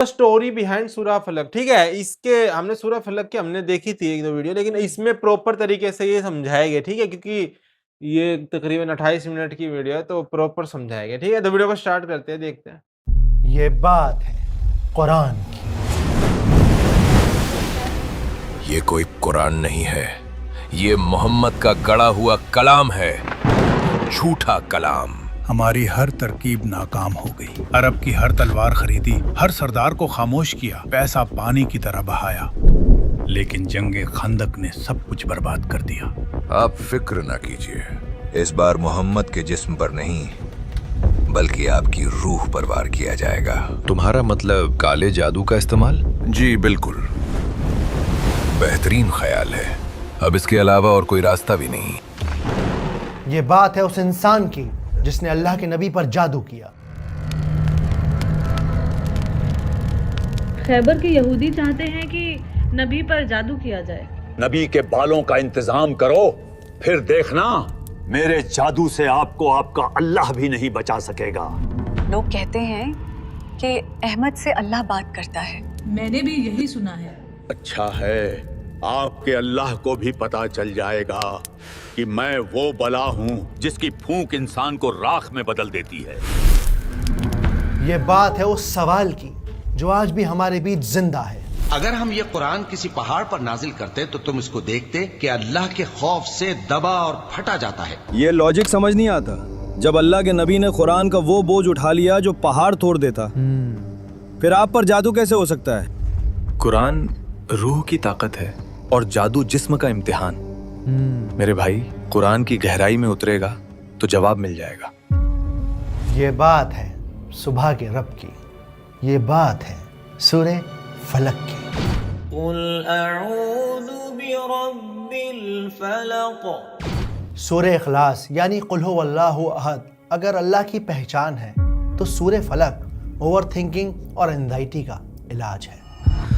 Story behind सूरह फलक, ठीक है। इसके हमने सूरह फलक की हमने देखी थी एक दो वीडियो, लेकिन इसमें प्रॉपर तरीके से ये समझाया गया, ठीक है, क्योंकि ये तकरीबन 28 मिनट की वीडियो है, तो प्रॉपर समझाया गया, ठीक है। तो वीडियो को स्टार्ट करते हैं, देखते हैं। ये बात है कुरान की। ये कोई कुरान नहीं है, ये मोहम्मद का गढ़ा हुआ कलाम है, झूठा कलाम। हमारी हर तरकीब नाकाम हो गई। अरब की हर तलवार खरीदी, हर सरदार को खामोश किया, पैसा पानी की तरह बहाया, लेकिन जंगे खंदक ने सब कुछ बर्बाद कर दिया। आप फिक्र न कीजिए, इस बार मोहम्मद के जिस्म पर नहीं बल्कि आपकी रूह पर वार किया जाएगा। तुम्हारा मतलब काले जादू का इस्तेमाल? जी बिल्कुल, बेहतरीन ख्याल है। अब इसके अलावा और कोई रास्ता भी नहीं। ये बात है उस इंसान की जिसने अल्लाह के नबी पर जादू किया। खैबर के यहूदी चाहते हैं कि नबी पर जादू किया जाए। नबी के बालों का इंतजाम करो, फिर देखना मेरे जादू से आपको आपका अल्लाह भी नहीं बचा सकेगा। लोग कहते हैं कि अहमद से अल्लाह बात करता है। मैंने भी यही सुना है। अच्छा है, आपके अल्लाह को भी पता चल जाएगा कि मैं वो बला हूँ जिसकी फूंक इंसान को राख में बदल देती है। ये बात है उस सवाल की जो आज भी हमारे बीच जिंदा है। अगर हम ये कुरान किसी पहाड़ पर नाजिल करते तो तुम इसको देखते कि अल्लाह के खौफ से दबा और फटा जाता है। ये लॉजिक समझ नहीं आता। जब अल्लाह के नबी ने कुरान का वो बोझ उठा लिया जो पहाड़ तोड़ देता, फिर आप पर जादू कैसे हो सकता है? कुरान रूह की ताकत है और जादू जिस्म का इम्तिहान। मेरे भाई, कुरान की गहराई में उतरेगा तो जवाब मिल जाएगा। ये बात है सुबह के रब की, ये बात है सूरे फलक की। सूरे इखलास यानी कुल हु अल्लाहु अहद अगर अल्लाह की पहचान है तो सूरे फलक ओवर थिंकिंग और एंजाइटी का इलाज है।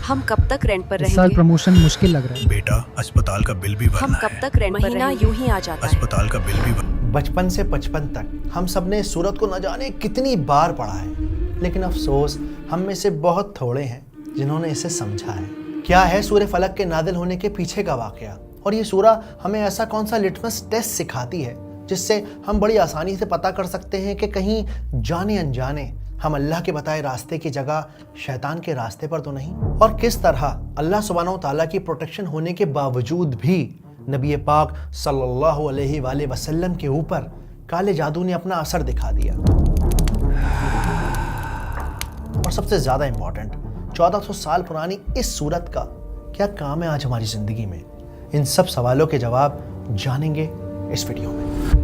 हम कब तक रेंट पर इस साल रहेंगे? प्रमोशन मुश्किल लग रहा है। बेटा, अस्पताल का बिल भी भरना हम है। कब तक रेंट पर रहेंगे? महीना यूं ही आ जाता है। अस्पताल का बिल भी बचपन से 55 तक हम सब ने इस सूरत को न जाने कितनी बार पढ़ा है, लेकिन अफसोस हम में से बहुत थोड़े हैं जिन्होंने इसे समझा है। क्या है सूरे फलक के नादिल होने के पीछे का वाकया, और ये सूरा हमें ऐसा कौन सा लिटमस टेस्ट सिखाती है जिससे हम बड़ी आसानी से पता कर सकते हैं कि कहीं जाने अनजाने हम अल्लाह के बताए रास्ते की जगह शैतान के रास्ते पर तो नहीं। और किस तरह अल्लाह सुब्हानहू तआला की प्रोटेक्शन होने के बावजूद भी नबी पाक सल्लल्लाहु अलैहि वसल्लम के ऊपर काले जादू ने अपना असर दिखा दिया। और सबसे ज्यादा इंपॉर्टेंट, 1400 साल पुरानी इस सूरत का क्या काम है आज हमारी जिंदगी में? इन सब सवालों के जवाब जानेंगे इस वीडियो में।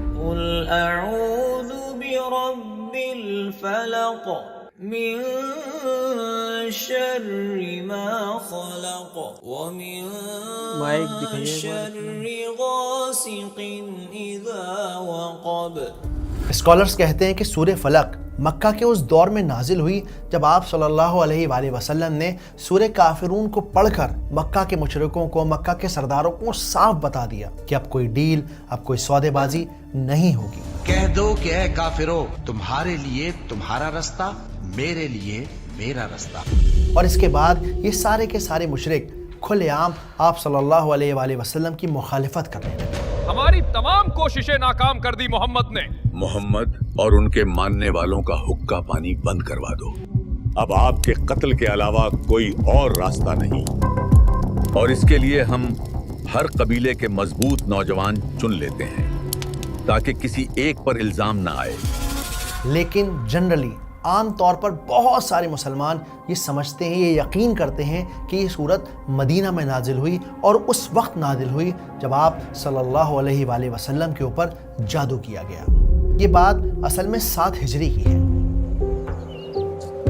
माइक दिखाइए। स्कॉलर्स कहते हैं कि सूरे फलक मक्का के उस दौर में नाजिल हुई जब आप सल्लल्लाहु अलैहि वसल्लम ने सूरे काफिरून को पढ़कर मक्का के मुशरिकों को, मक्का के सरदारों को साफ बता दिया कि अब कोई डील, अब कोई सौदेबाजी नहीं होगी। कह दो कि ऐ काफिरो, तुम्हारे लिए तुम्हारा रास्ता, मेरे लिए मेरा रास्ता। और इसके बाद ये सारे के सारे मुशरिक खुलेआम आप सल्लल्लाहु अलैहि वसल्लम की मुखालिफत कर रहे थे। हमारी तमाम कोशिशें नाकाम कर दी मोहम्मद ने। मोहम्मद और उनके मानने वालों का हुक्का पानी बंद करवा दो। अब आपके कत्ल के अलावा कोई और रास्ता नहीं, और इसके लिए हम हर कबीले के मजबूत नौजवान चुन लेते हैं ताकि किसी एक पर इल्जाम ना आए। लेकिन जनरली आम तौर पर बहुत सारे मुसलमान ये समझते हैं, ये यकीन करते हैं कि ये सूरत मदीना में नाजिल हुई और उस वक्त नाजिल हुई जब आप सल्लल्लाहु अलैहि वसल्लम के ऊपर जादू किया गया। ये बात असल में 7 हिजरी की है।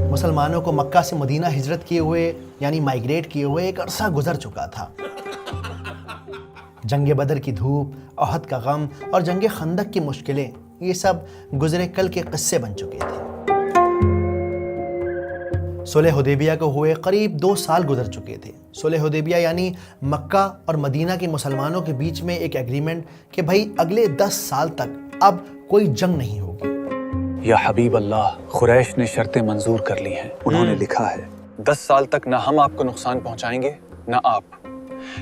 मुसलमानों को मक्का से मदीना हिजरत किए हुए यानी माइग्रेट किए हुए एक अरसा गुजर चुका था। जंग बदर की धूप, अहद का गम और जंग खंदक की मुश्किलें, ये सब गुजरे कल के किस्से बन चुके थे। सुलह हुदैबिया को हुए करीब 2 साल गुजर चुके थे। सुलह हुदैबिया यानी मक्का और मदीना के मुसलमानों के बीच में एक एग्रीमेंट कि भाई अगले 10 साल तक अब कोई जंग नहीं होगी। या हबीब अल्लाह, कुरैश ने शर्तें मंजूर कर ली हैं। उन्होंने लिखा है 10 साल तक ना हम आपको नुकसान पहुंचाएंगे ना आप,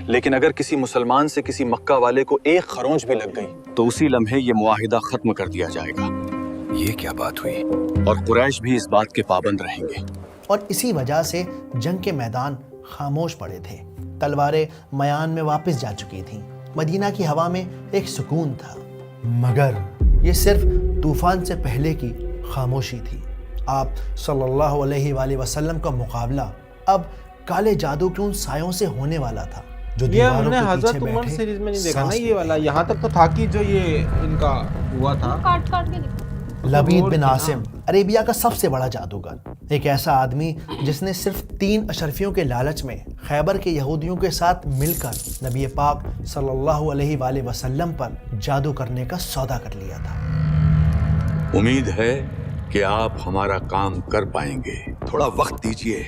लेकिन अगर किसी मुसलमान से किसी मक्का वाले को एक खरोंच भी लग गई तो उसी लम्हे ये मुआहिदा खत्म कर दिया जाएगा। ये क्या बात हुई? और कुरैश भी इस बात के पाबंद रहेंगे। और इसी वजह से जंग के मैदान खामोश पड़े थे। तलवारें मयान में वापस जा चुकी थीं। मदीना की हवा में एक सुकून था, मगर ये सिर्फ तूफान से पहले की खामोशी थी। आप सल्लल्लाहु अलैहि वसल्लम का मुकाबला अब काले जादू के उन सायों से होने वाला था जो ये हमने दीवारों के हजरत पीछे उमर बैठे सीरीज में नहीं देखा ना सांस ये वाला। यहाँ तक तो था कि जो ये इनका हुआ था काट काट के देखो। लबीद बिन आसिम अरेबिया का सबसे बड़ा जादूगर, एक ऐसा आदमी जिसने सिर्फ 3 अशरफियों के लालच में खैबर के यहूदियों के साथ मिलकर नबी पाक सल्लल्लाहु अलैहि वसल्लम पर जादू करने का सौदा कर लिया था। उम्मीद है कि आप हमारा काम कर पाएंगे। थोड़ा वक्त दीजिए,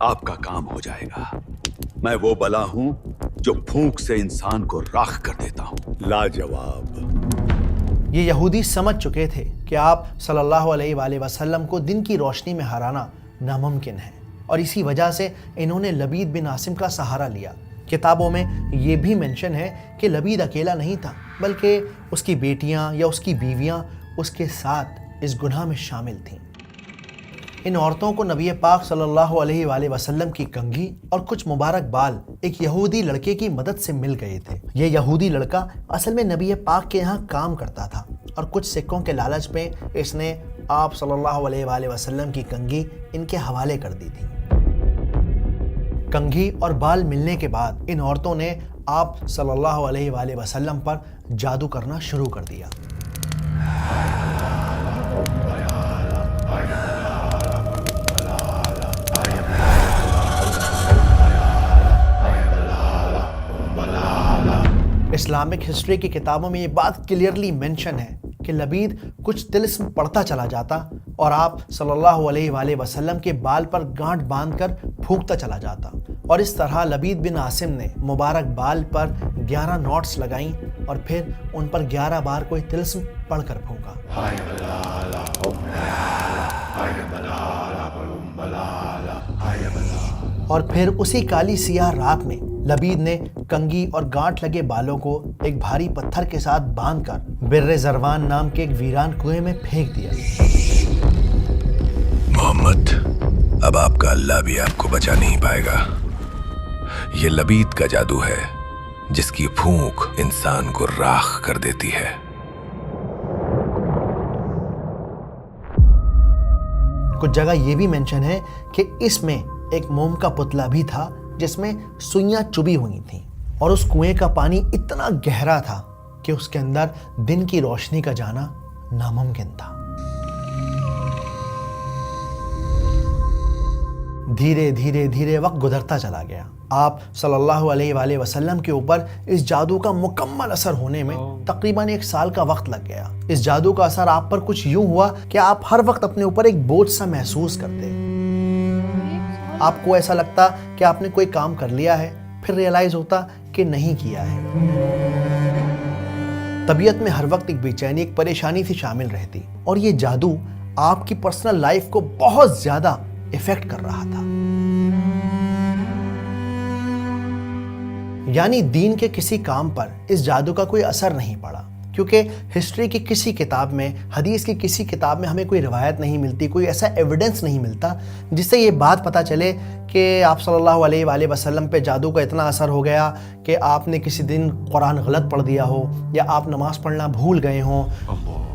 आपका काम हो जाएगा। मैं वो बला हूं जो फूंक से इंसान को राख कर देता हूं। लाजवाब। ये यहूदी समझ चुके थे कि आप सल्लल्लाहु अलैहि वसल्लम को दिन की रोशनी में हराना नामुमकिन है, और इसी वजह से इन्होंने लबीद बिन आसिम का सहारा लिया। किताबों में ये भी मेंशन है कि लबीद अकेला नहीं था, बल्कि उसकी बेटियां या उसकी बीवियां उसके साथ इस गुनाह में शामिल थीं। इन औरतों को नबी पाक सल्लल्लाहु अलैहि वसल्लम की कंघी और कुछ मुबारक बाल एक यहूदी लड़के की मदद से मिल गए थे। ये यहूदी लड़का असल में नबी पाक के यहाँ काम करता था, और कुछ सिक्कों के लालच में इसने आप सल्लल्लाहु अलैहि वसल्लम की कंघी इनके हवाले कर दी थी। कंघी और बाल मिलने के बाद इन औरतों ने आप सल्लल्लाहु अलैहि वसल्लम पर जादू करना शुरू कर दिया। इस्लामिक हिस्ट्री की किताबों में ये बात क्लियरली मेंशन है कि लबीद कुछ तिलिस्म पढ़ता चला जाता और आप सल्लल्लाहु अलैहि वसल्लम के बाल पर गांठ बांधकर फूंकता चला जाता, और इस तरह लबीद बिन आसिम ने मुबारक बाल पर 11 नॉट्स लगाई और फिर उन पर 11 बार कोई तिलिस्म पढ़कर फूंका। और फिर उसी काली सियाह रात में लबीद ने कंघी और गांठ लगे बालों को एक भारी पत्थर के साथ बांधकर बिर्रे जरवान नाम के एक वीरान कुएं में फेंक दिया। मोहम्मद, अब आपका अल्लाह भी आपको बचा नहीं पाएगा। ये लबीद का जादू है जिसकी फूंक इंसान को राख कर देती है। कुछ जगह ये भी मेंशन है कि इसमें एक मोम का पुतला भी था जिसमें सुइयां चुभी हुई थीं, और उस कुएं का पानी इतना गहरा था कि उसके अंदर दिन की रोशनी का जाना नामुमकिन था। धीरे धीरे धीरे वक्त गुजरता चला गया। आप सल्लल्लाहु अलैहि वसल्लम के ऊपर इस जादू का मुकम्मल असर होने में तकरीबन 1 साल का वक्त लग गया। इस जादू का असर आप पर कुछ यूं हुआ कि आप हर वक्त अपने ऊपर एक बोझ सा महसूस करते। आपको ऐसा लगता कि आपने कोई काम कर लिया है, फिर रियलाइज होता कि नहीं किया है। तबीयत में हर वक्त एक बेचैनी, एक परेशानी सी शामिल रहती, और ये जादू आपकी पर्सनल लाइफ को बहुत ज्यादा इफेक्ट कर रहा था। यानी दीन के किसी काम पर इस जादू का कोई असर नहीं पड़ा, क्योंकि हिस्ट्री की किसी किताब में, हदीस की किसी किताब में हमें कोई रिवायत नहीं मिलती, कोई ऐसा एविडेंस नहीं मिलता जिससे ये बात पता चले कि आप सल्लल्लाहु अलैहि वसल्लम पे जादू का इतना असर हो गया कि आपने किसी दिन कुरान गलत पढ़ दिया हो, या आप नमाज पढ़ना भूल गए हों,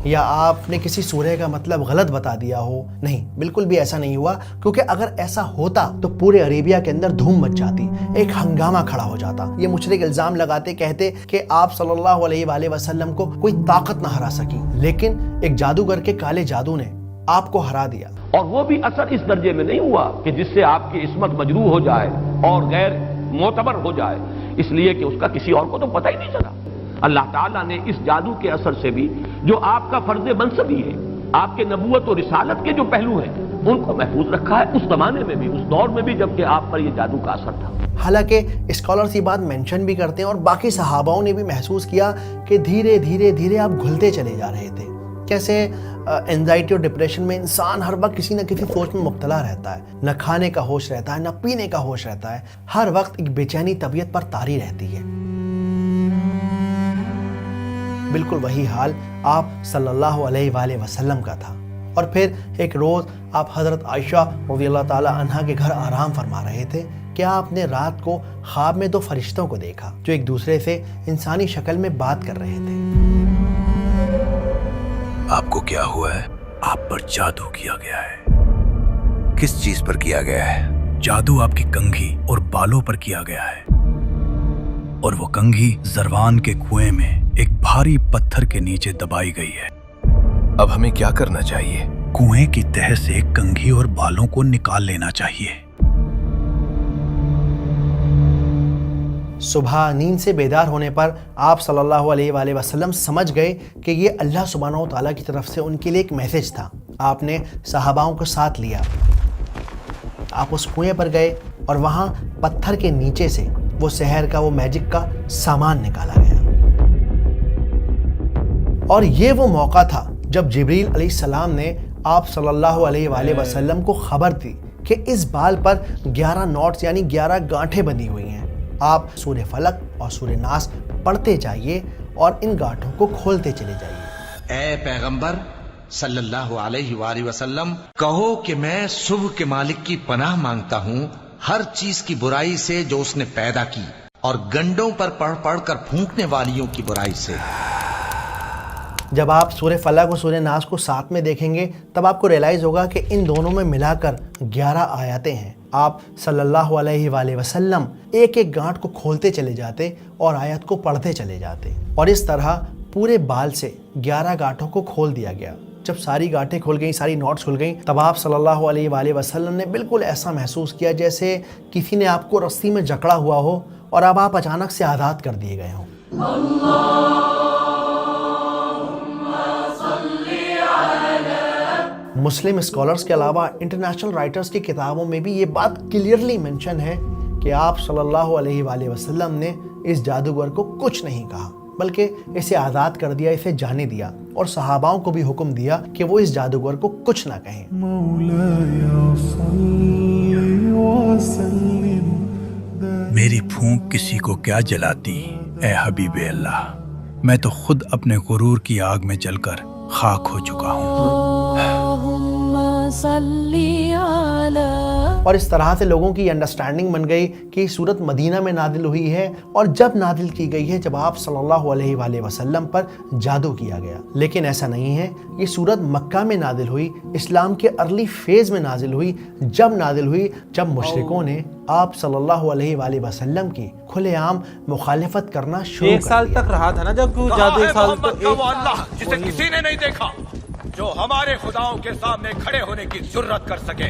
या आपने किसी सूरह का मतलब गलत बता दिया हो। नहीं, बिल्कुल भी ऐसा नहीं हुआ, क्योंकि अगर ऐसा होता तो पूरे अरेबिया के अंदर धूम मच जाती, एक हंगामा खड़ा हो जाता। ये मुशरिक इल्जाम लगाते, कहते कि आप सल्लल्लाहु अलैहि वसल्लम को कोई ताकत ना हरा सकी, लेकिन एक जादूगर के काले जादू ने आपको हरा दिया। और वो भी असर इस दर्जे में नहीं हुआ कि जिससे आपकी इस्मत मजरूह हो जाए और गैर मोतबर हो जाए, इसलिए कि उसका किसी और को तो पता ही नहीं चला। अल्लाह ताला ने इस जादू के असर से भी जो आपका फर्ज मनसबी है, आपके नबूवत और रिसालत के जो पहलू हैं, उनको महफूज रखा है, उस जमाने में भी, उस दौर में भी जबकि आप पर यह जादू का असर था। हालांकि स्कॉलर्स ये बात मेंशन भी करते हैं, और बाकी सहाबाओं ने भी महसूस किया कि धीरे धीरे धीरे आप घुलते चले जा रहे थे, کیسے اینزائٹی اور ڈپریشن میں انسان ہر وقت کسی نہ کسی سوچ میں مبتلا رہتا ہے، نہ کھانے کا ہوش رہتا ہے، نہ پینے کا ہوش رہتا ہے، ہر وقت ایک بے چینی طبیعت پر طاری رہتی ہے۔ بالکل وہی حال آپ صلی اللہ علیہ وآلہ وسلم کا تھا۔ اور پھر ایک روز آپ حضرت عائشہ رضی اللہ تعالی عنہا کے گھر آرام فرما رہے تھے کہ آپ نے رات کو خواب میں 2 فرشتوں کو دیکھا جو ایک دوسرے سے انسانی شکل میں بات کر رہے تھے۔ آپ کو کیا ہوا ہے؟ آپ پر جادو کیا گیا ہے۔ کس چیز پر کیا گیا ہے؟ جادو آپ کی کنگھی اور بالوں پر کیا گیا ہے، اور وہ کنگھی زروان کے کنویں میں ایک بھاری پتھر کے نیچے دبائی گئی ہے۔ اب ہمیں کیا کرنا چاہیے؟ کنویں کی تہہ سے کنگھی اور بالوں کو نکال لینا چاہیے۔ صبح نیند سے بیدار ہونے پر آپ صلی اللہ علیہ وآلہ وسلم سمجھ گئے کہ یہ اللہ سبحانہ و تعالیٰ کی طرف سے ان کے لیے ایک میسج تھا۔ آپ نے صحاباؤں کو ساتھ لیا، آپ اس کنویں پر گئے اور وہاں پتھر کے نیچے سے وہ سحر کا، وہ میجک کا سامان نکالا گیا۔ اور یہ وہ موقع تھا جب جبریل علیہ السلام نے آپ صلی اللہ علیہ وآلہ وسلم کو خبر دی کہ اس بال پر 11 نوٹس یعنی 11 گانٹھیں بندھی ہوئی ہیں۔ آپ سورہ فلق اور سورہ ناس پڑھتے جائیے اور ان گانٹھوں کو کھولتے چلے جائیے۔ اے پیغمبر صلی اللہ علیہ وآلہ وسلم، کہو کہ میں صبح کے مالک کی پناہ مانگتا ہوں ہر چیز کی برائی سے جو اس نے پیدا کی، اور گنڈوں پر پڑھ پڑھ کر پھونکنے والیوں کی برائی سے۔ جب آپ سورہ فلق اور سورہ ناس کو ساتھ میں دیکھیں گے تب آپ کو ریلائز ہوگا کہ ان دونوں میں ملا کر 11 آیاتیں ہیں۔ آپ صلی اللہ علیہ وآلہ وسلم ایک ایک گانٹھ کو کھولتے چلے جاتے اور آیت کو پڑھتے چلے جاتے، اور اس طرح پورے بال سے 11 گانٹھوں کو کھول دیا گیا۔ جب ساری گانٹھیں کھل گئیں، ساری نوٹس کھل گئیں، تب آپ صلی اللہ علیہ وآلہ وسلم نے بالکل ایسا محسوس کیا جیسے کسی نے آپ کو رسی میں جکڑا ہوا ہو اور اب آپ اچانک سے آزاد کر دیے گئے ہوں۔ مسلم اسکالرز کے علاوہ انٹرنیشنل رائٹرز کی کتابوں میں بھی یہ بات کلیئرلی منشن ہے کہ آپ صلی اللہ علیہ وآلہ وسلم نے اس جادوگر کو کچھ نہیں کہا، بلکہ اسے آزاد کر دیا، اسے جانے دیا، اور صحاباؤں کو بھی حکم دیا کہ وہ اس جادوگر کو کچھ نہ کہیں۔ میری پھونک کسی کو کیا جلاتی اے حبیب اللہ، میں تو خود اپنے غرور کی آگ میں جل کر خاک ہو چکا ہوں۔ اور اس طرح سے لوگوں کی انڈرسٹینڈنگ بن گئی کہ یہ صورت مدینہ میں نازل ہوئی ہے، اور جب نازل کی گئی ہے جب آپ صلی اللہ علیہ وآلہ وسلم پر جادو کیا گیا۔ لیکن ایسا نہیں ہے، یہ صورت مکہ میں نازل ہوئی، اسلام کے ارلی فیز میں نازل ہوئی، جب مشرکوں نے آپ صلی اللہ علیہ وآلہ وسلم کی کھلے عام مخالفت کرنا شروع کر دیا۔ 1 سال تک رہا تھا نا جب جادو، 1 سال تک وہ اللہ جسے کسی نے نہیں دیکھا، جو ہمارے خداؤں کے سامنے کھڑے ہونے کی جرت کر سکے۔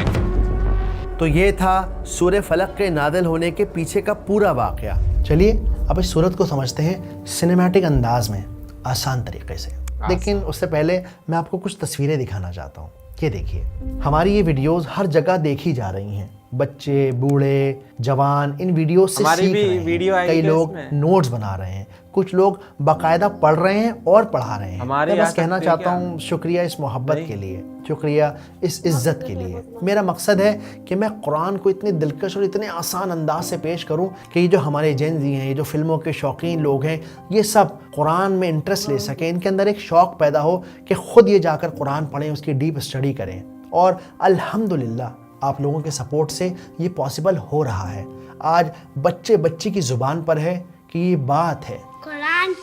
تو یہ تھا سورہ فلق کے نازل ہونے کے پیچھے کا پورا واقعہ۔ چلیے اب اس سورت کو سمجھتے ہیں سنیمیٹک انداز میں، آسان طریقے سے۔ لیکن اس سے پہلے میں آپ کو کچھ تصویریں دکھانا چاہتا ہوں۔ یہ دیکھیے، ہماری یہ ویڈیوز ہر جگہ دیکھی جا رہی ہیں، بچے، بوڑھے، جوان ان ویڈیوز سے سیکھ رہے ہیں، کئی لوگ نوٹس بنا رہے ہیں، کچھ لوگ باقاعدہ پڑھ رہے ہیں اور پڑھا رہے ہیں۔ میں بس کہنا چاہتا ہوں شکریہ اس محبت کے لیے، شکریہ اس عزت کے لیے۔ میرا مقصد ہے کہ میں قرآن کو اتنے دلکش اور اتنے آسان انداز سے پیش کروں کہ یہ جو ہمارے جین زی ہیں، یہ جو فلموں کے شوقین لوگ ہیں، یہ سب قرآن میں انٹرسٹ لے سکیں، ان کے اندر ایک شوق پیدا ہو کہ خود یہ جا کر قرآن پڑھیں، اس کی ڈیپ اسٹڈی کریں۔ اور الحمدللہ آپ لوگوں کے سپورٹ سے یہ پاسبل ہو رہا ہے۔ آج بچے کی زبان پر ہے کہ یہ بات ہے،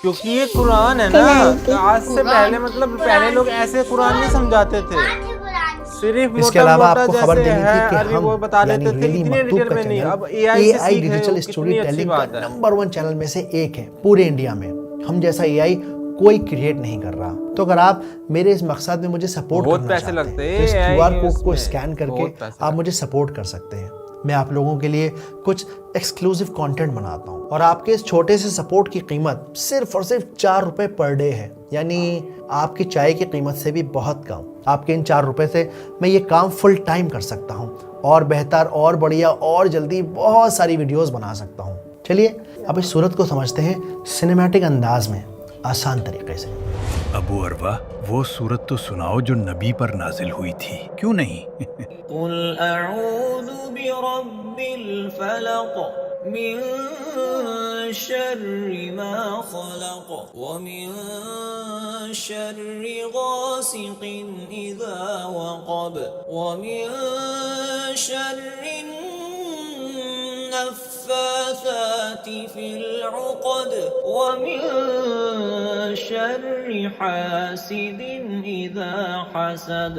کیونکہ یہ قرآن ہے نا۔ آج سے پہلے پہلے لوگ ایسے قرآن نہیں سمجھاتے تھے، صرف اس کے علاوہ آپ کو خبر دینی تھی کہ ہم وہ بتا دیتے تھے اتنے ڈیٹیل میں نہیں۔ اب اے آئی ڈیجیٹل اسٹوری ٹیلنگ کا نمبر 1 چینل میں سے ایک ہے پورے انڈیا میں۔ ہم جیسا اے آئی کوئی کریٹ نہیں کر رہا۔ تو اگر آپ میرے اس مقصد میں مجھے سپورٹ کرنا چاہتے ہیں، اس QR کوڈ کو اسکین کر کے آپ مجھے سپورٹ کر سکتے ہیں۔ میں آپ لوگوں کے لیے کچھ ایکسکلوزیو کانٹینٹ بناتا ہوں، اور آپ کے اس چھوٹے سے سپورٹ کی قیمت صرف اور صرف 4 روپے پر ڈے ہے، یعنی آپ کی چائے کی قیمت سے بھی بہت کم۔ آپ کے ان 4 روپے سے میں یہ کام فل ٹائم کر سکتا ہوں، اور بہتر اور بڑھیا اور جلدی بہت ساری ویڈیوز بنا سکتا ہوں۔ چلیے اب اس صورت کو سمجھتے ہیں سنیمیٹک انداز میں، आसान तरीके से। अबू अरवा, वो सूरत तो सुनाओ जो नबी पर नाजिल हुई थी, क्यों नहीं? कुल अऊज़ु बिरब्बिल फलक मिन शर्रि मा खलक व मिन शर्रि गासिकिन इज़ा वक़ब व मिन शर्रि नफ्फासाति फिल उक़द व मिन शर्रि हासिदिन इज़ा हसद।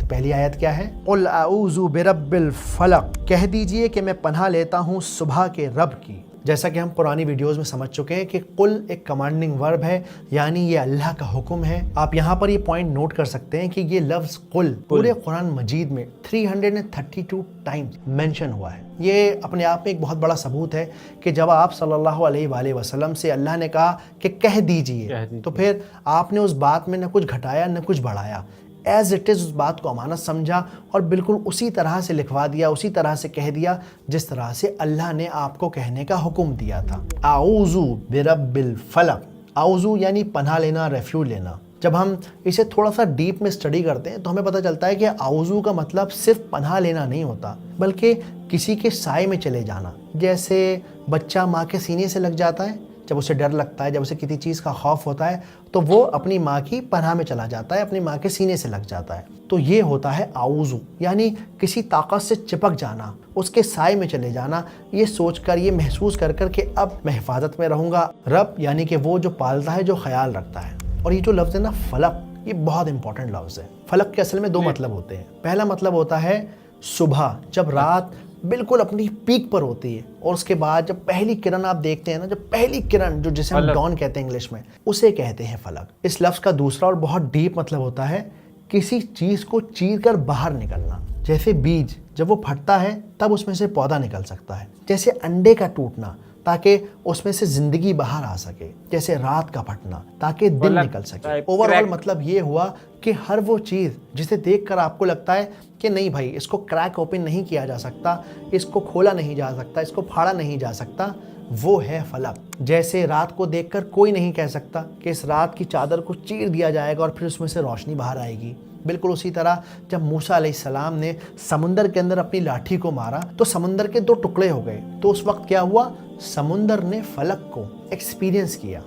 तो पहली आयत क्या है? कुल अऊज़ु बिरब्बिल फलक, कह दीजिए कि मैं पनाह लेता हूँ सुबह के रब की। जैसा कि हम पुरानी वीडियोस में समझ चुके हैं कि कुल एक कमांडिंग वर्ब है, यानी ये अल्लाह का हुक्म है। आप यहाँ पर ये पॉइंट नोट कर सकते हैं कि ये लफ्ज़ कुल पूरे कुरान मजीद में 332 टाइम्स मेंशन हुआ है। ये अपने आप में एक बहुत बड़ा सबूत है कि जब आप सल्लल्लाहु अलैहि वसल्लम से अल्लाह ने कहा कि कह दीजिए, तो फिर आपने उस बात में न कुछ घटाया न कुछ बढ़ाया, एज इट इज़ उस बात को अमानत समझा और बिल्कुल उसी तरह से लिखवा दिया, उसी तरह से कह दिया जिस तरह से अल्लाह ने आपको कहने का हुक्म दिया था। आऊज़ु बिरब्बिल फलक, आऊज़ु यानी पनाह लेना, रेफ्यूज लेना। जब हम इसे थोड़ा सा डीप में स्टडी करते हैं तो हमें पता चलता है कि आऊज़ु का मतलब सिर्फ पनाह लेना नहीं होता, बल्कि किसी के साए में चले जाना। जैसे बच्चा माँ के सीने से लग जाता है, जब उसे डर लगता है, जब उसे किसी चीज़ का खौफ होता है, तो वो अपनी माँ की पनाह में चला जाता है, अपनी माँ के सीने से लग जाता है। तो ये होता है आऊज़ु, यानी किसी ताकत से चिपक जाना, उसके साए में चले जाना, ये सोचकर, ये महसूस कर कर कि अब मैं हिफाजत में रहूँगा। रब यानी कि वो जो पालता है, जो ख्याल रखता है। और ये जो लफ्ज़ है ना फलक, ये बहुत इंपॉर्टेंट लफ्ज़ है। फलक के असल में दो मतलब होते हैं। पहला मतलब होता है सुबह, जब रात बिल्कुल अपनी पीक पर होती है और उसके बाद जब पहली किरण आप देखते हैं ना, जब पहली किरण जो जिसे हम डॉन कहते हैं इंग्लिश में, उसे कहते हैं फलक। इस लफ्ज़ का दूसरा और बहुत डीप मतलब होता है किसी चीज़ को चीर कर बाहर निकलना। जैसे बीज जब वो फटता है तब उसमें से पौधा निकल सकता है, जैसे अंडे का टूटना ताकि उसमें से जिंदगी बाहर आ सके, जैसे रात का फटना ताकि दिन निकल सके। ओवरऑल मतलब ये हुआ कि हर वो चीज़ जिसे देखकर आपको लगता है कि नहीं भाई, इसको क्रैक ओपन नहीं किया जा सकता, इसको खोला नहीं जा सकता, इसको फाड़ा नहीं जा सकता, वो है फलक। जैसे रात को देखकर कोई नहीं कह सकता कि इस रात की चादर को चीर दिया जाएगा और फिर उसमें से रोशनी बाहर आएगी। बिल्कुल उसी तरह जब मूसा अलैहिस्सलाम ने समुंदर के अंदर अपनी लाठी को मारा तो समुंदर के दो टुकड़े हो गए। तो उस वक्त क्या हुआ? समुंदर ने फलक को एक्सपीरियंस किया।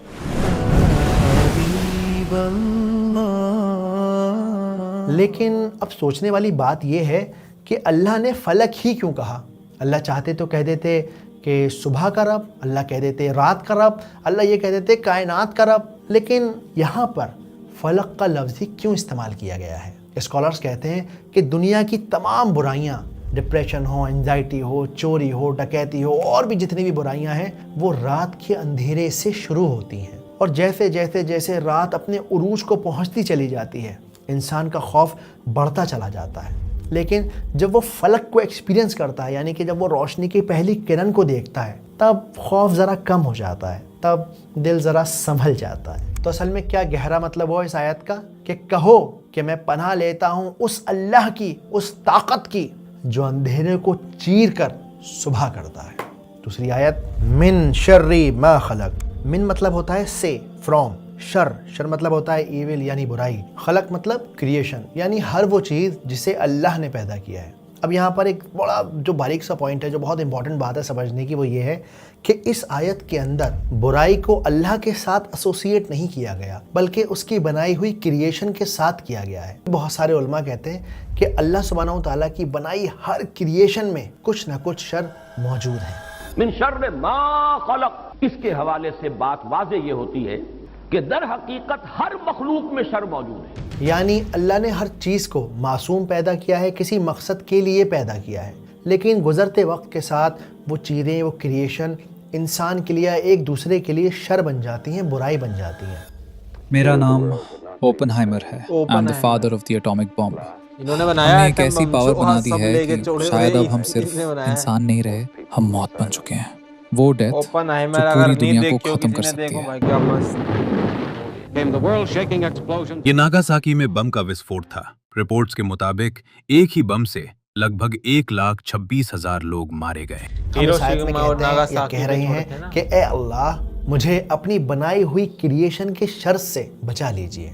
लेकिन अब सोचने वाली बात यह है कि अल्लाह ने फलक ही क्यों कहा? अल्लाह चाहते तो कह देते कि सुबह का रब, अल्लाह कह देते रात का रब, अल्लाह ये कह देते कायनात का रब। लेकिन यहाँ पर फलक का लफ्ज़ ही क्यों इस्तेमाल किया गया है? स्कॉलर्स कहते हैं कि दुनिया की तमाम बुराइयाँ, डिप्रेशन हो, एंजाइटी हो, चोरी हो, डकैती हो, और भी जितनी भी बुराइयाँ हैं, वो रात के अंधेरे से शुरू होती हैं। और जैसे जैसे जैसे रात अपने उरूज को पहुँचती चली जाती है, इंसान का खौफ बढ़ता चला जाता है। लेकिन जब वो फलक को एक्सपीरियंस करता है, यानी कि जब वो रोशनी की पहली किरण को देखता है, तब खौफ ज़रा कम हो जाता है, तब दिल ज़रा संभल जाता है। तो असल में क्या गहरा मतलब हो इस आयत का कि कहो कि मैं पनाह लेता हूँ उस अल्लाह की, उस ताकत की जो अंधेरे को चीर कर सुबह करता है। दूसरी आयत, मिन शर्रि मा खलक। मिन मतलब होता है से, फ्रॉम। शर मतलब होता है ईविल यानी बुराई। खलक मतलब क्रिएशन, यानी हर वो चीज़ जिसे अल्लाह ने पैदा किया है। अब यहाँ पर एक बड़ा जो बारीक सा पॉइंट है, जो बहुत इंपॉर्टेंट बात है समझने की, वो ये है कि इस आयत के अंदर बुराई को अल्लाह के साथ एसोसिएट नहीं किया गया, बल्कि उसकी बनाई हुई क्रिएशन के साथ किया गया है। बहुत सारे उलमा कहते हैं कि अल्लाह सुब्हानहू तआला की बनाई हर क्रिएशन में कुछ न कुछ शर मौजूद है। मिन शर्रि मा खलक, इसके हवाले से बात वाज़ेह ये होती है कि दर हकीकत हर मखलूक में शर मौजूद है। यानी अल्लाह ने हर चीज़ को मासूम पैदा किया है, किसी मकसद के लिए पैदा किया है, लेकिन गुज़रते वक्त के साथ वो चीज़ें, वो क्रिएशन इंसान के लिए, एक दूसरे के लिए शर बन जाती हैं, बुराई बन जाती हैं। मेरा नाम ओपनहाइमर है। I am the father of the atomic bomb. इन्होंने बनाया हमें एक ऐसी पावर बना दी है कि शायद अब हम सिर्फ इंसान नहीं रहे, हम मौत बन चुके हैं। वो डेथ जो पूरी दुनिया को खत्म कर सकती है। ये नागासाकी में बम का विस्फोट था। रिपोर्ट्स के मुताबिक एक ही बम से लगभग 1,26,000 लोग मारे गए। कह रहे हैं कि ए अल्लाह, मुझे अपनी बनाई हुई क्रिएशन के शर से बचा लीजिए।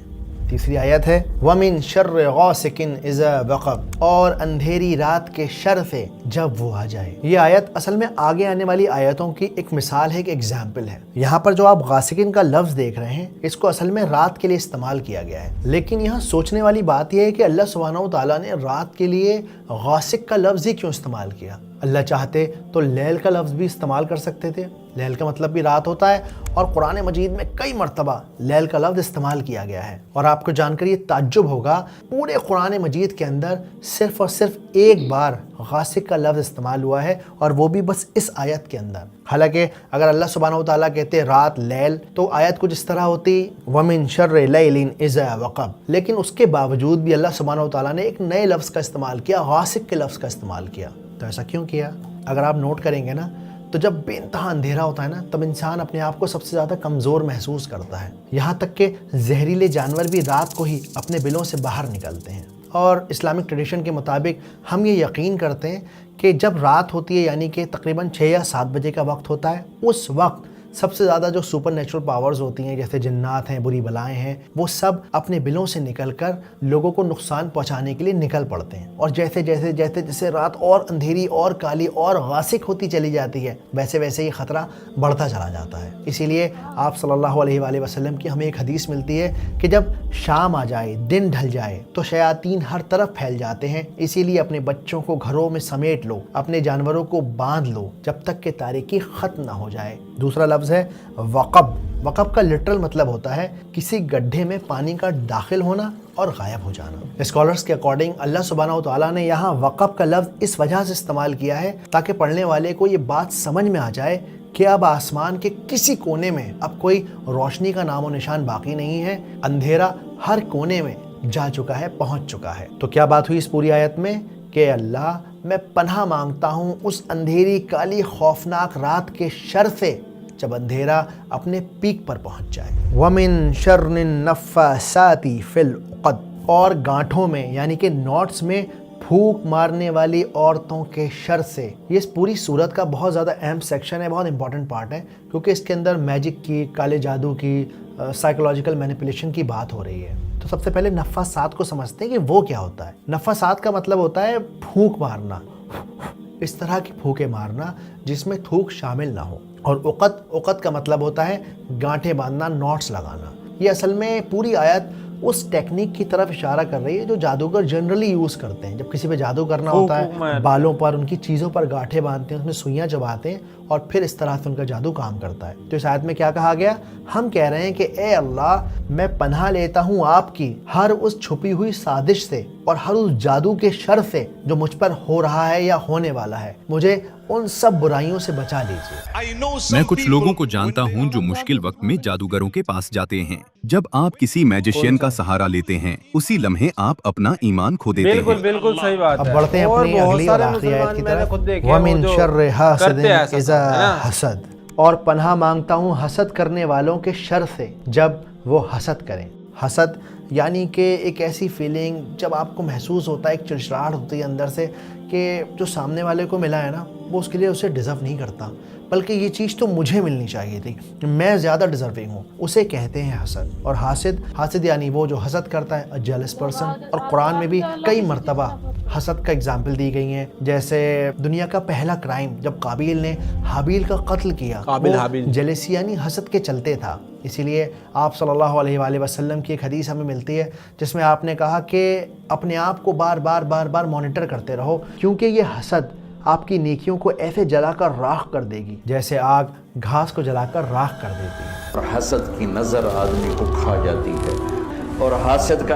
तीसरी आयत है वमिन शर्र गासिकिन इज़ा वक़ब, और अंधेरी रात के शर से जब वो आ जाए। ये आयत असल में आगे आने वाली आयतों की एक मिसाल है, एक एग्जाम्पल है। यहाँ पर जो आप गासिकिन का लफ्ज़ देख रहे हैं, इसको असल में रात के लिए इस्तेमाल किया गया है। लेकिन यहाँ सोचने वाली बात यह है कि अल्लाह सुब्हानहू तआला ने रात के लिए गासिक का लफ्ज़ ही क्यों इस्तेमाल किया। अल्लाह चाहते तो लैल का लफ्ज़ भी इस्तेमाल कर सकते थे, लैल का मतलब भी रात होता है, और कुरान मजीद में कई मरतबा लैल का लफ्ज़ इस्तेमाल किया गया है। और आपको जानकर ये ताज्जुब होगा, पूरे कुरान मजीद के अंदर सिर्फ और सिर्फ एक बार गासिक का लफ्ज़ इस्तेमाल हुआ है, और वो भी बस इस आयत के अंदर। हालांकि अगर अल्लाह सुब्हानहू तआला कहते रात लैल, तो आयत कुछ इस तरह होती वमिन शर्रि लैलिन इज़ा वक़ब, लेकिन उसके बावजूद भी अल्लाह सुब्हानहू तआला ने एक नए लफ्ज़ का इस्तेमाल किया, गासिक के लफ्ज़ का इस्तेमाल किया। तो ऐसा क्यों किया? अगर आप नोट करेंगे ना, तो जब बेइंतहा अंधेरा होता है ना, तब इंसान अपने आप को सबसे ज़्यादा कमज़ोर महसूस करता है। यहाँ तक कि जहरीले जानवर भी रात को ही अपने बिलों से बाहर निकलते हैं। और इस्लामिक ट्रेडिशन के मुताबिक हम ये यकीन करते हैं कि जब रात होती है, यानी कि तकरीबन 6 या 7 बजे का वक्त होता है, उस वक्त सबसे ज़्यादा जो सुपर नेचुरल पावर्स होती हैं, जैसे जिन्नात हैं, बुरी बलाएं हैं, वो सब अपने बिलों से निकलकर लोगों को नुकसान पहुंचाने के लिए निकल पड़ते हैं। और जैसे जैसे जैसे जैसे रात और अंधेरी और काली और गासिक होती चली जाती है, वैसे वैसे ये ख़तरा बढ़ता चला जाता है। इसीलिए आप सल्लल्लाहु अलैहि वसल्लम की हमें एक हदीस मिलती है कि जब शाम आ जाए, दिन ढल जाए, तो शयातीन हर तरफ फैल जाते हैं। इसीलिए अपने बच्चों को घरों में समेट लो, अपने जानवरों को बांध लो, जब तक कि तारीकी ख़त्म ना हो जाए। दूसरा लफ्ज़ है वक़ब। वक़ब का लिटरल मतलब होता है किसी गड्ढे में पानी का दाखिल होना और गायब हो जाना। स्कॉलर्स के अकॉर्डिंग अल्लाह सुब्हानहू तआला ने यहाँ वक़ब का लफ्ज़ इस वजह से इस्तेमाल किया है ताकि पढ़ने वाले को ये बात समझ में आ जाए कि अब आसमान के किसी कोने में अब कोई रोशनी का नामो निशान बाकी नहीं है, अंधेरा हर कोने में जा चुका है, पहुँच चुका है। तो क्या बात हुई इस पूरी आयत में कि अल्लाह, मैं पनाह मांगता हूँ उस अंधेरी काली खौफनाक रात के शर से जब अंधेरा अपने पीक पर पहुंच जाए। वमिन शर्रिन नफ़्फ़ासाति फिल उक़द, और गांठों में यानी कि नॉट्स में फूंक मारने वाली औरतों के शर से। ये इस पूरी सूरत का बहुत ज़्यादा अहम सेक्शन है, बहुत इंपॉर्टेंट पार्ट है, क्योंकि इसके अंदर मैजिक की, काले जादू की, साइकोलॉजिकल मैनिपुलेशन की बात हो रही है। तो सबसे पहले नफ़्फ़ासात को समझते हैं कि वो क्या होता है। नफ़्फ़ासात का मतलब होता है फूंक मारना, इस तरह की फूंके मारना जिसमें थूक शामिल ना हो। और उक़द का मतलब होता है गांठें बांधना, नॉट्स लगाना। ये असल में पूरी आयत उस टेक्निक की तरफ इशारा कर रही है जो जादूगर जनरली यूज़ करते हैं। जब किसी पे जादू करना होता है, बालों पर, उनकी चीज़ों पर गांठें बांधते हैं, उसमें सुइयां चबाते हैं, और फिर इस तरह से उनका जादू काम करता है। तो इस आयत में क्या कहा गया? हम कह रहे हैं कि ए अल्लाह, मैं पनाह लेता हूँ आपकी हर उस छुपी हुई साजिश से और हर उस जादू के शर से जो मुझ पर हो रहा है या होने वाला है। मुझे उन सब बुराइयों से बचा लीजिए। मैं कुछ लोगों को जानता हूं जो मुश्किल वक्त में जादूगरों के पास जाते हैं। जब आप किसी मैजिशियन का सहारा लेते हैं, उसी लम्हे आप अपना ईमान खो देते हैं। बिल्कुल सही बात है। अब बढ़ते हैं अपनी अगली और आखिरी आयत की तरफ। वमिन शर्रि हासिदिन इज़ा हसद, और पनाह मांगता हूँ हसद करने वालों के शर से जब वो हसद करें। हसद यानी कि एक ऐसी फीलिंग जब आपको महसूस होता है, एक चिड़चिड़ाहट होती है अंदर से कि जो सामने वाले को मिला है ना, वो उसके लिए उसे डिज़र्व नहीं करता, बल्कि ये चीज़ तो मुझे मिलनी चाहिए थी, मैं ज़्यादा डिज़र्विंग हूँ, उसे कहते हैं हसद। और हासिद यानी वो जो हसद करता है, अ जेलस पर्सन। और कुरान में भी कई मरतबा हसद का एग्जाम्पल दी गई हैं। जैसे दुनिया का पहला क्राइम जब काबिल ने हाबिल का कत्ल किया, वो जेलसी यानी हसद के चलते था। इसीलिए आप सल्लल्लाहु अलैहि वसल्लम की एक हदीस हमें मिलती है जिसमें आपने कहा कि अपने आप को बार बार मॉनिटर करते रहो, क्योंकि ये हसद आपकी नेकियों को ऐसे जलाकर राख कर देगी जैसे आग घास को जलाकर राख कर देती है। और हसद की नजर आदमी को खा जाती है, और हासिद का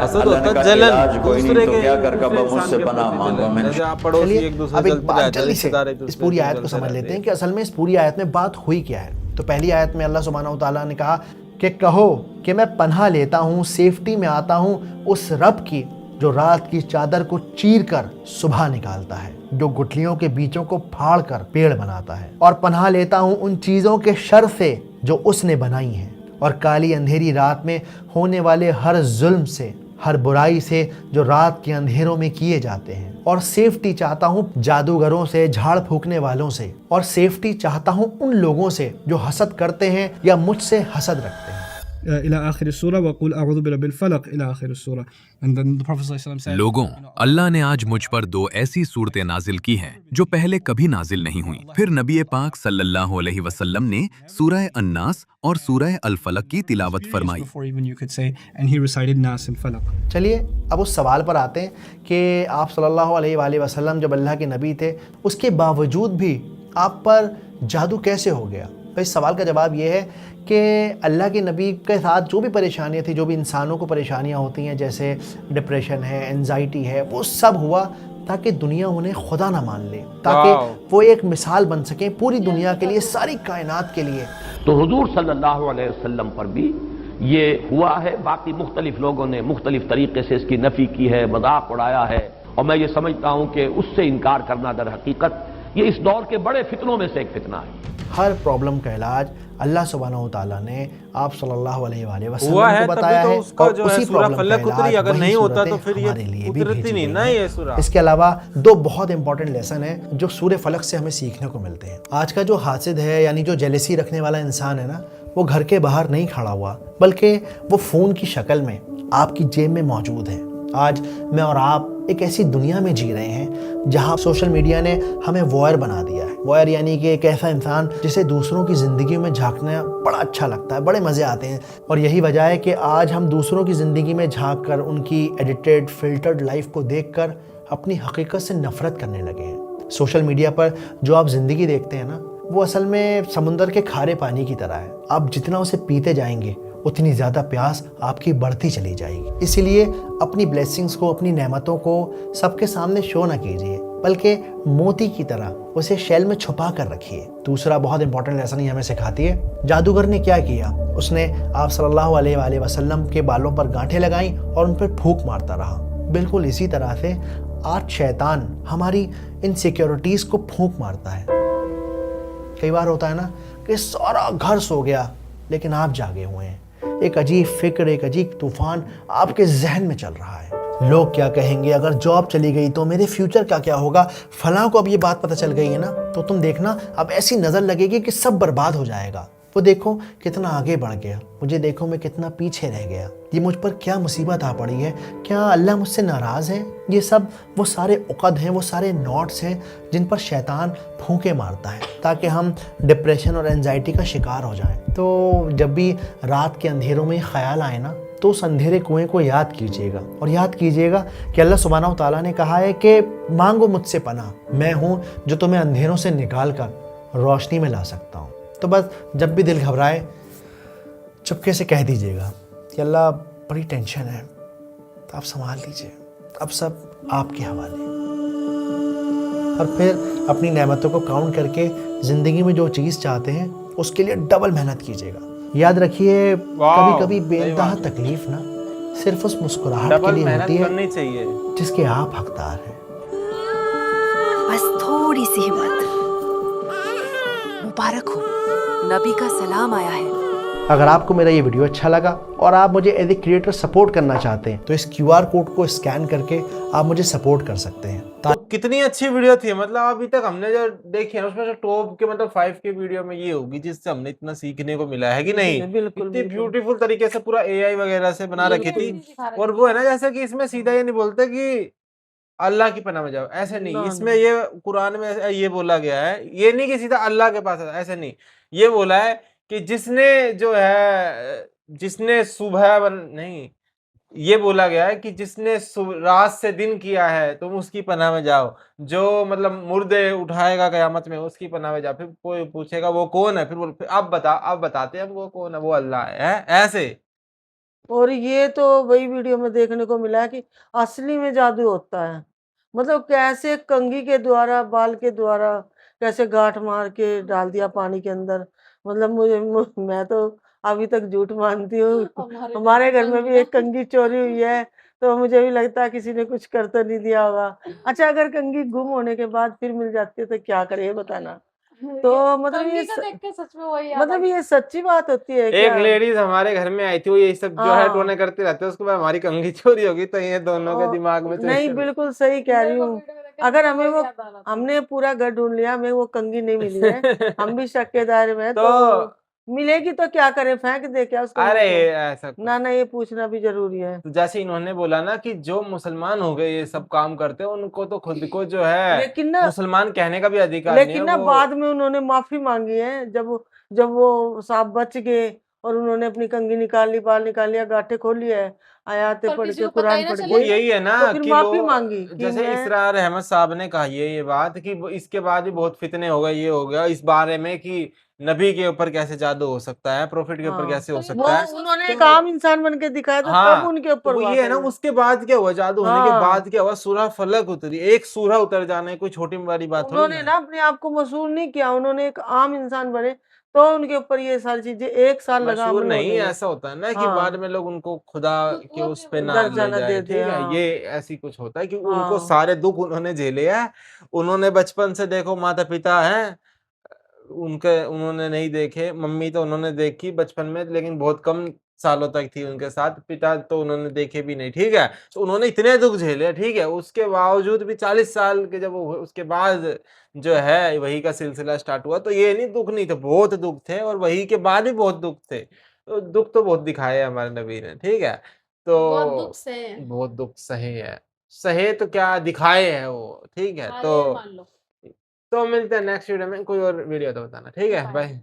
इलाज कोई नहीं, तो क्या कर कब मुझसे पनाह मांगो। मैं अब एक बात जल्दी से इस पूरी आयत को समझ लेते हैं कि असल में इस पूरी आयत में बात हुई क्या है। तो पहली आयत में अल्लाह सुब्हानहू तआला ने कहा कि कहो कि मैं पनाह लेता हूँ, सेफ्टी में आता हूँ उस रब की जो रात की चादर को चीर कर सुबह निकालता है, जो गुठलियों के बीचों को फाड़ कर पेड़ बनाता है। और पनाह लेता हूँ उन चीज़ों के शर से जो उसने बनाई हैं, और काली अंधेरी रात में होने वाले हर जुल्म से हर बुराई से जो रात के अंधेरों में किए जाते हैं, और सेफ्टी चाहता हूँ जादूगरों से, झाड़ फूकने वालों से, और सेफ्टी चाहता हूँ उन लोगों से जो हसद करते हैं या मुझसे हसद रखते हैं। लोगों, अल्लाह ने आज मुझ पर 2 ऐसी सूरतें नाजिल की हैं जो पहले कभी नाजिल नहीं हुई। फिर नबी पाक सल्लल्लाहु अलैहि वसल्लम ने सूरह अन्नास और सूरह अल फलक की तिलावत फरमाई। चलिए अब उस सवाल पर आते हैं कि आप सल्लल्लाहु अलैहि वसल्लम जब अल्लाह के नबी थे, उसके बावजूद भी आप पर जादू कैसे हो गया? तो इस सवाल का जवाब ये है कि अल्लाह के नबी के साथ जो भी परेशानियाँ थी, जो भी इंसानों को परेशानियाँ होती हैं, जैसे डिप्रेशन है, एंजाइटी है, वो सब हुआ ताकि दुनिया उन्हें खुदा ना मान ले, ताकि वो एक मिसाल बन सके पूरी दुनिया के लिए, सारी कायनात के लिए। तो हुजूर सल्लल्लाहु अलैहि वसल्लम पर भी ये हुआ है। बाकी मुख्तलिफ लोगों ने मुख्तलिफ तरीके से इसकी नफी की है, मजाक उड़ाया है, और मैं ये समझता हूँ कि उससे इनकार करना दर हकीकत ये इस दौर के बड़े फितनों में से एक फितना है। हर प्रॉब्लम का इलाज अल्लाह सुब्हानहू व तआला ने आप सल्लल्लाहु अलैहि वसल्लम को बताया है, और उसी प्रॉब्लम का इलाज अगर नहीं होता तो फिर हमारे लिए भी उतरती नहीं ना ये सूरा। इसके अलावा 2 बहुत इंपॉर्टेंट लेसन हैं जो सूरह फलक से हमें सीखने को मिलते हैं। आज का जो हासिद है, यानी जो जेलसी रखने वाला इंसान है ना, वो घर के बाहर नहीं खड़ा हुआ, बल्कि वो फ़ोन की शक्ल में आपकी जेब में मौजूद है। आज मैं और आप एक ऐसी दुनिया में जी रहे हैं जहां सोशल मीडिया ने हमें वॉयर बना दिया है। वॉयर यानी कि एक ऐसा इंसान जिसे दूसरों की ज़िंदगी में झांकना बड़ा अच्छा लगता है, बड़े मज़े आते हैं। और यही वजह है कि आज हम दूसरों की ज़िंदगी में झांक कर, उनकी एडिटेड फिल्टर्ड लाइफ को देखकर अपनी हकीकत से नफ़रत करने लगे हैं। सोशल मीडिया पर जो आप ज़िंदगी देखते हैं ना, वो असल में समुंदर के खारे पानी की तरह है। आप जितना उसे पीते जाएंगे उतनी ज़्यादा प्यास आपकी बढ़ती चली जाएगी। इसीलिए अपनी ब्लेसिंग्स को, अपनी नेमतों को सबके सामने शो ना कीजिए, बल्कि मोती की तरह उसे शेल में छुपा कर रखिए। दूसरा बहुत इंपॉर्टेंट लेसन ये हमें सिखाती है, जादूगर ने क्या किया, उसने आप सल्लल्लाहु अलैहि वसल्लम के बालों पर गांठें लगाई और उन पर फूंक मारता रहा। बिल्कुल इसी तरह से आज शैतान हमारी इनसिक्योरिटीज़ को फूंक मारता है। कई बार होता है ना कि सारा घर सो गया लेकिन आप जागे हुए हैं। एक अजीब फिक्र, एक अजीब तूफान आपके जहन में चल रहा है। लोग क्या कहेंगे, अगर जॉब चली गई तो मेरे फ्यूचर का क्या होगा, फलां को अब ये बात पता चल गई है ना, तो तुम देखना अब ऐसी नज़र लगेगी कि सब बर्बाद हो जाएगा। वो देखो कितना आगे बढ़ गया, मुझे देखो मैं कितना पीछे रह गया, ये मुझ पर क्या मुसीबत आ पड़ी है, क्या अल्लाह मुझसे नाराज़ है। ये सब वो सारे उक़द हैं, वो सारे नॉट्स हैं जिन पर शैतान फूंके मारता है ताकि हम डिप्रेशन और एंजाइटी का शिकार हो जाएं। तो जब भी रात के अंधेरों में ख्याल आए ना, तो उस अंधेरे कुएं को याद कीजिएगा, और याद कीजिएगा कि अल्लाह सुब्हानहू व तआला ने कहा है कि मांगो मुझसे पनाह, मैं हूँ जो तुम्हें अंधेरों से निकाल कर रोशनी में ला सकता हूँ। तो बस जब भी दिल घबराए चुपके से कह दीजिएगा कि अल्लाह बड़ी टेंशन है, तो आप संभाल लीजिए, अब सब आपके हवाले। और फिर अपनी नेमतों को काउंट करके ज़िंदगी में जो चीज़ चाहते हैं उसके लिए डबल मेहनत कीजिएगा। याद रखिए, कभी कभी बेइंतहा तकलीफ ना सिर्फ उस मुस्कुराहट के लिए होती है जिसके आप हकदार हैं। बस थोड़ी सी हिम्मत। मुबारक हो, नबी का सलाम आया है। अगर आपको मेरा ये वीडियो अच्छा लगा और आप मुझे एज ए क्रिएटर सपोर्ट करना चाहते हैं तो इस QR कोड को स्कैन करके आप मुझे सपोर्ट कर सकते हैं। तो कितनी अच्छी वीडियो थी, मतलब अभी तक हमने जो देखी है उसमें से टॉप के मतलब 5 के वीडियो में ये होगी जिससे हमने इतना सीखने को मिला है कि नहीं। इतनी ब्यूटीफुल तरीके से पूरा AI वगैरह से बना रखी थी। और वो है ना, जैसे कि इसमें सीधा ये नहीं बोलते कि अल्लाह की पनाह में जाओ, ऐसे नहीं। इसमें ये कुरान में ये बोला गया है, ये नहीं कि सीधा अल्लाह के पास, ऐसे नहीं। ये बोला है कि जिसने जो है, जिसने सुबह नहीं, ये बोला गया है कि जिसने रात से दिन किया है तुम उसकी पनाह में जाओ। जो मतलब मुर्दे उठाएगा क़यामत में उसकी पनाह में जाओ। फिर कोई पूछेगा वो कौन है, फिर अब बताते हैं वो कौन है, वो अल्लाह है, ऐसे। और ये तो वही वीडियो में देखने को मिला है कि असली में जादू होता है। मतलब कैसे कंघी के द्वारा, बाल के द्वारा कैसे गांठ मार के डाल दिया पानी के अंदर। मतलब मैं तो अभी तक झूठ मानती हूँ। हमारे घर में भी एक कंघी चोरी हुई है, तो मुझे भी लगता है किसी ने कुछ कर तो नहीं दिया होगा। अच्छा, अगर कंघी गुम होने के बाद फिर मिल जाती है तो क्या करे बताना। तो मतलब ये देख के सच में वही याद मतलब ये सच्ची बात होती है एक क्या? लेडीज हमारे घर में आई थी, वो ये सब जो है हाँ। टोने करते रहते हैं, उसके बाद हमारी कंघी चोरी होगी, तो ये दोनों के दिमाग में तो नहीं बिल्कुल सही कह रही हूँ। अगर हमें वो हमने पूरा घर ढूंढ लिया, हमें वो कंघी नहीं मिली है, हम भी शक के दायरे में हैं, तो मिलेगी तो क्या करें, फेंक दे क्या उस कंघी अरे को? ऐसा ना ना, ये पूछना भी जरूरी है। तो जैसे इन्होंने बोला ना कि जो मुसलमान हो गए ये सब काम करते हैं, उनको तो खुद को जो है लेकिन ना मुसलमान कहने का भी अधिकार नहीं है। लेकिन ना वो बाद में उन्होंने माफी मांगी है, जब वो साहब बच गए और उन्होंने अपनी कंघी निकाल ली, बाल निकाल लिया, गांठें खोल लिया है, आयातें पढ़ के, कुरान पढ़ वो के, यही है ना तो फिर कि माफी वो मांगी कि जैसे मैं इसरार अहमद साहब ने कहा ये बात कि इसके बाद भी बहुत फितने हो गए, ये हो गया इस बारे में कि नबी के ऊपर कैसे जादू हो सकता है, प्रॉफिट के ऊपर हाँ, कैसे हो वो सकता है। उन्होंने एक आम इंसान बन के दिखाया था, तब हाँ, उनके तो ऊपर वो बात ये है ना, आई है। उसके बाद क्या हुआ, जादू होने के हाँ। बाद क्या हुआ, सूरह फलक उतरी। एक सूरह उतर जाना है कोई छोटी बड़ी बात थोड़ी उन्होंने ना ना अपने आप को मशहूर नहीं किया, उन्होंने एक आम इंसान बने, तो उनके ऊपर ये सारी चीजें 1 साल लगा मशहूर अमल नहीं, होने में। ऐसा होता है ना कि बाद हाँ, में लोग उनको खुदा के उस पे ना ले दर्जाना जाए, दे दे, ठीक है, हाँ। ये ऐसी कुछ होता है कि उनको हाँ। सारे दुख उन्होंने झेले हैं। उन्होंने बचपन से देखो माता पिता हैं उनके, उन्होंने नहीं देखे, मम्मी तो उन्होंने देखी बचपन में लेकिन बहुत कम सालों तक थी उनके साथ, पिता तो उन्होंने देखे भी नहीं, ठीक है। तो उन्होंने इतने दुख झेले, ठीक है, उसके बावजूद भी 40 साल के जब वो उसके बाद जो है वही का सिलसिला स्टार्ट हुआ, तो ये नहीं दुख नहीं थे, बहुत दुख थे, और वही के बाद भी बहुत दुख थे। तो दुख तो बहुत दिखाए हमारे नबी ने, ठीक है। बहुत दुख तो सहे हैं। बहुत दुख सहे है, सहे तो क्या दिखाए है वो, ठीक है। हाँ, ये मान लो। तो मिलते हैं नेक्स्ट वीडियो में, कोई और वीडियो तो बताना, ठीक है, बाय।